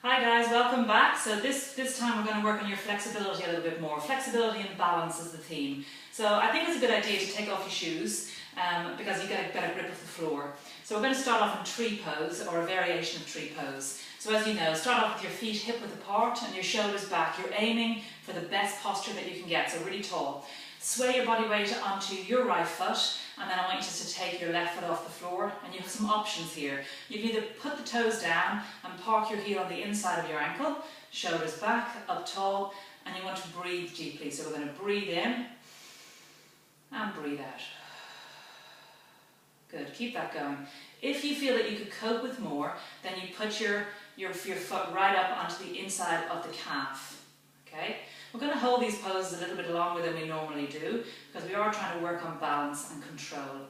Hi guys, welcome back. So this time we're going to work on your flexibility a little bit more. Flexibility and balance is the theme. So I think it's a good idea to take off your shoes because you get a better grip of the floor. So we're going to start off in tree pose, or a variation of tree pose. So as you know, start off with your feet hip width apart and your shoulders back. You're aiming for the best posture that you can get, so really tall. Sway your body weight onto your right foot, and then I want you just to take your left foot off the floor, and you have some options here. You can either put the toes down and park your heel on the inside of your ankle, shoulders back, up tall, and you want to breathe deeply. So we're going to breathe in and breathe out. Good, keep that going. If you feel that you could cope with more, then you put your foot right up onto the inside of the calf. Okay? We're going to hold these poses a little bit longer than we normally do because we are trying to work on balance and control.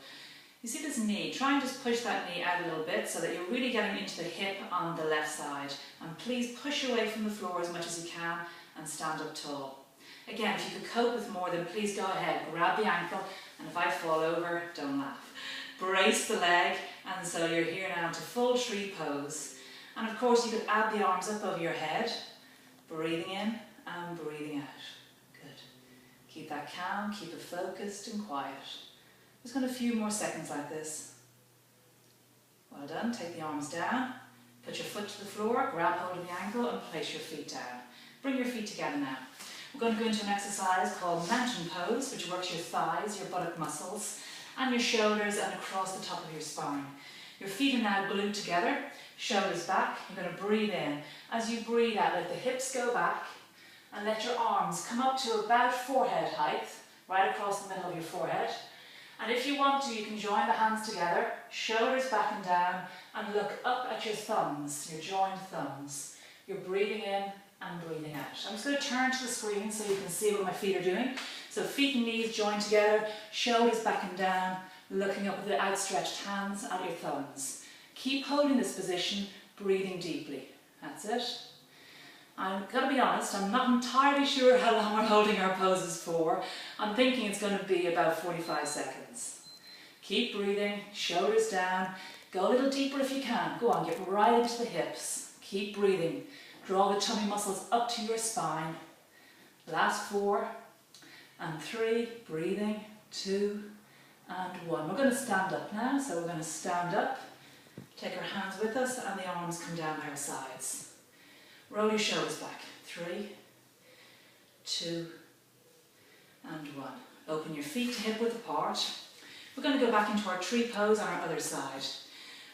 You see this knee? Try and just push that knee out a little bit so that you're really getting into the hip on the left side. And please push away from the floor as much as you can and stand up tall. Again, if you could cope with more, then please go ahead, grab the ankle, and if I fall over, don't laugh. Brace the leg, and so you're here now to full tree pose. And of course you could add the arms up over your head, breathing in and breathing out. Good. Keep that calm, keep it focused and quiet. Just got a few more seconds like this. Well done. Take the arms down, put your foot to the floor, grab hold of the ankle and place your feet down. Bring your feet together now. We're going to go into an exercise called mountain pose, which works your thighs, your buttock muscles, and your shoulders and across the top of your spine. Your feet are now glued together, shoulders back. You're going to breathe in. As you breathe out, let the hips go back and let your arms come up to about forehead height, right across the middle of your forehead. And if you want to, you can join the hands together, shoulders back and down, and look up at your thumbs, your joined thumbs. You're breathing in and breathing out. I'm just going to turn to the screen so you can see what my feet are doing. So feet and knees joined together, shoulders back and down, looking up with the outstretched hands at your thumbs. Keep holding this position, breathing deeply. That's it. I've got to be honest, I'm not entirely sure how long we're holding our poses for. I'm thinking it's going to be about 45 seconds. Keep breathing, shoulders down, go a little deeper if you can. Go on, get right into the hips. Keep breathing. Draw the tummy muscles up to your spine. Last 4 and 3, breathing, 2 and 1. We're going to stand up now, so we're going to stand up, take our hands with us and the arms come down by our sides. Roll your shoulders back, 3, 2 and 1. Open your feet to hip width apart. We're going to go back into our tree pose on our other side.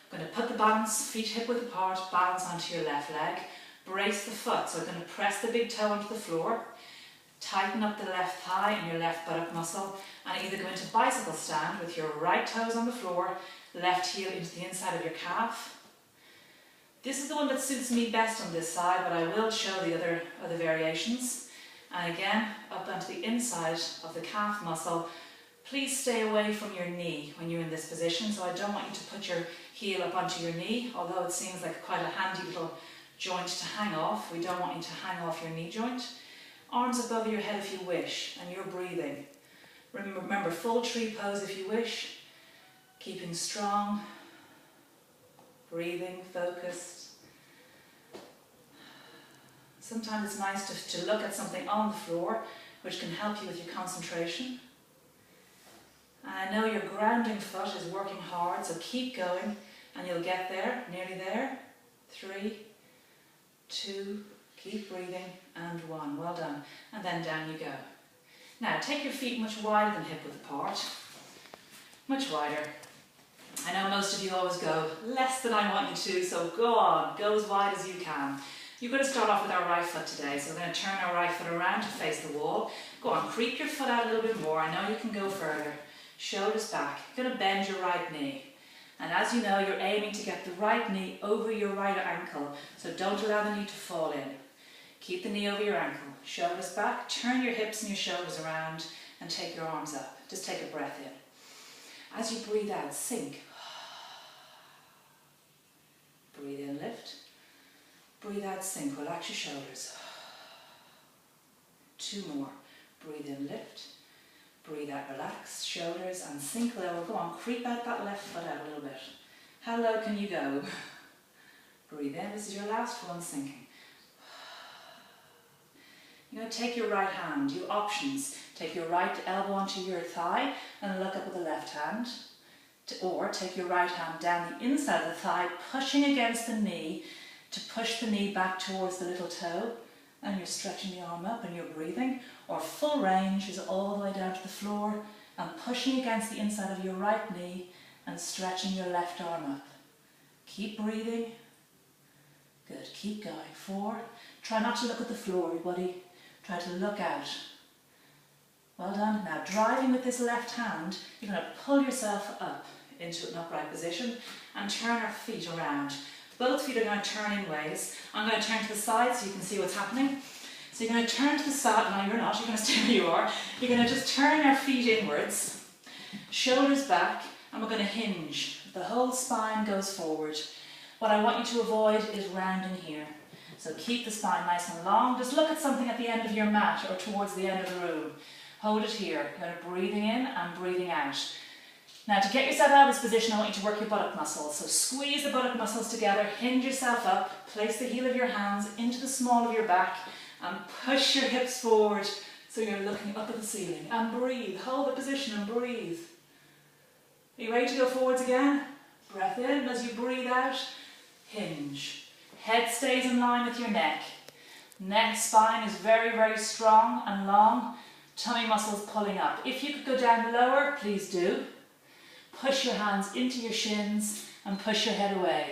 We're going to put the balance, feet hip width apart, balance onto your left leg. Brace the foot, so we're going to press the big toe onto the floor. Tighten up the left thigh and your left buttock muscle, and either go into bicycle stand with your right toes on the floor, left heel into the inside of your calf. This is the one that suits me best on this side, but I will show the other variations. And again, up onto the inside of the calf muscle. Please stay away from your knee when you're in this position, so I don't want you to put your heel up onto your knee, although it seems like quite a handy little joint to hang off. We don't want you to hang off your knee joint. Arms above your head if you wish, and you're breathing. Remember, full tree pose if you wish. Keeping strong. Breathing, focused. Sometimes it's nice to look at something on the floor, which can help you with your concentration. And I know your grounding foot is working hard, so keep going, and you'll get there, nearly there. 3, 2, keep breathing, and 1. Well done. And then down you go. Now, take your feet much wider than hip width apart. Much wider. I know most of you always go less than I want you to, so go on, go as wide as you can. You're going to start off with our right foot today, so we're going to turn our right foot around to face the wall. Go on, creep your foot out a little bit more. I know you can go further. Shoulders back. You're going to bend your right knee. And as you know, you're aiming to get the right knee over your right ankle, so don't allow the knee to fall in. Keep the knee over your ankle. Shoulders back. Turn your hips and your shoulders around and take your arms up. Just take a breath in. As you breathe out, sink. Breathe in, lift. Breathe out, sink. Relax your shoulders. 2 more. Breathe in, lift. Breathe out, relax. Shoulders and sink lower. Go on, creep out that left foot out a little bit. How low can you go? Breathe in. This is your last one, sinking. You're going to take your right hand, you have options. Take your right elbow onto your thigh and look up with the left hand. Or take your right hand down the inside of the thigh, pushing against the knee to push the knee back towards the little toe. And you're stretching the arm up and you're breathing. Or full range is all the way down to the floor and pushing against the inside of your right knee and stretching your left arm up. Keep breathing. Good, keep going. 4. Try not to look at the floor, everybody. Try to look out. Well done. Now driving with this left hand, you're going to pull yourself up into an upright position and turn our feet around. Both feet are going to turn in ways. I'm going to turn to the side so you can see what's happening. So you're going to turn to the side. No, you're not. You're going to stay where you are. You're going to just turn our feet inwards, shoulders back, and we're going to hinge. The whole spine goes forward. What I want you to avoid is rounding here. So keep the spine nice and long. Just look at something at the end of your mat or towards the end of the room. Hold it here. You're going to breathing in and breathing out. Now to get yourself out of this position, I want you to work your buttock muscles. So squeeze the buttock muscles together, hinge yourself up, place the heel of your hands into the small of your back and push your hips forward so you're looking up at the ceiling. And breathe. Hold the position and breathe. Are you ready to go forwards again? Breath in. As you breathe out, hinge. Head stays in line with your neck. Neck spine is very, very strong and long. Tummy muscles pulling up. If you could go down lower, please do. Push your hands into your shins and push your head away.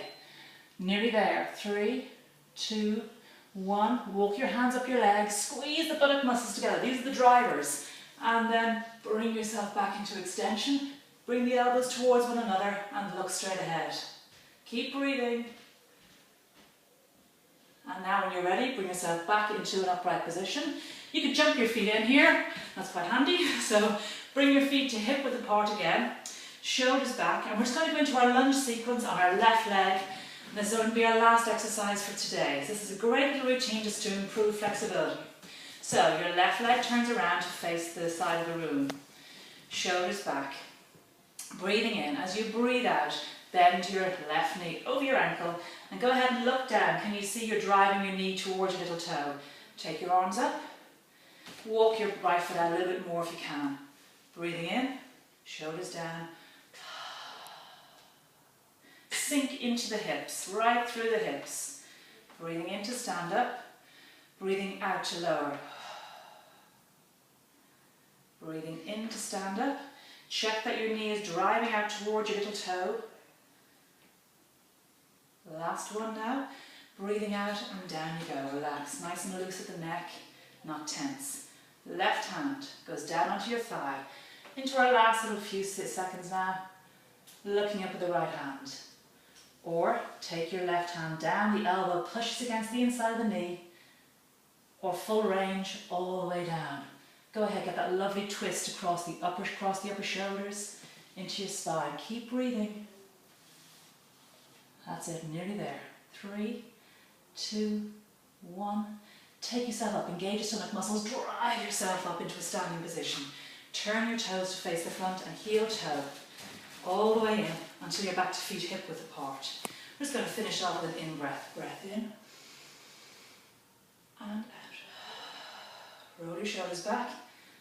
Nearly there. 3, 2, 1. Walk your hands up your legs. Squeeze the buttock muscles together. These are the drivers. And then bring yourself back into extension. Bring the elbows towards one another and look straight ahead. Keep breathing. And now when you're ready, bring yourself back into an upright position. You could jump your feet in here. That's quite handy. So bring your feet to hip width apart again. Shoulders back. And we're just going to go into our lunge sequence on our left leg. And this is going to be our last exercise for today. So this is a great little routine just to improve flexibility. So your left leg turns around to face the side of the room. Shoulders back. Breathing in. As you breathe out, bend your left knee over your ankle and go ahead and look down. Can you see you're driving your knee towards your little toe? Take your arms up. Walk your right foot out a little bit more if you can. Breathing in, shoulders down. Sink into the hips, right through the hips. Breathing in to stand up. Breathing out to lower. Breathing in to stand up. Check that your knee is driving out towards your little toe. Last one now. Breathing out and down you go. Relax, nice and loose at the neck, not tense. Left hand goes down onto your thigh. Into our last little few seconds now. Looking up at the right hand. Or take your left hand down, the elbow pushes against the inside of the knee. Or full range all the way down. Go ahead, get that lovely twist across the upper shoulders into your spine. Keep breathing. That's it, nearly there. 3, 2, 1. Take yourself up, engage your stomach muscles, drive yourself up into a standing position. Turn your toes to face the front and heel toe all the way in until you're back to feet hip width apart. We're just going to finish off with an in-breath. Breath in and out. Roll your shoulders back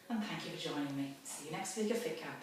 and thank you for joining me. See you next week at Fit Camp.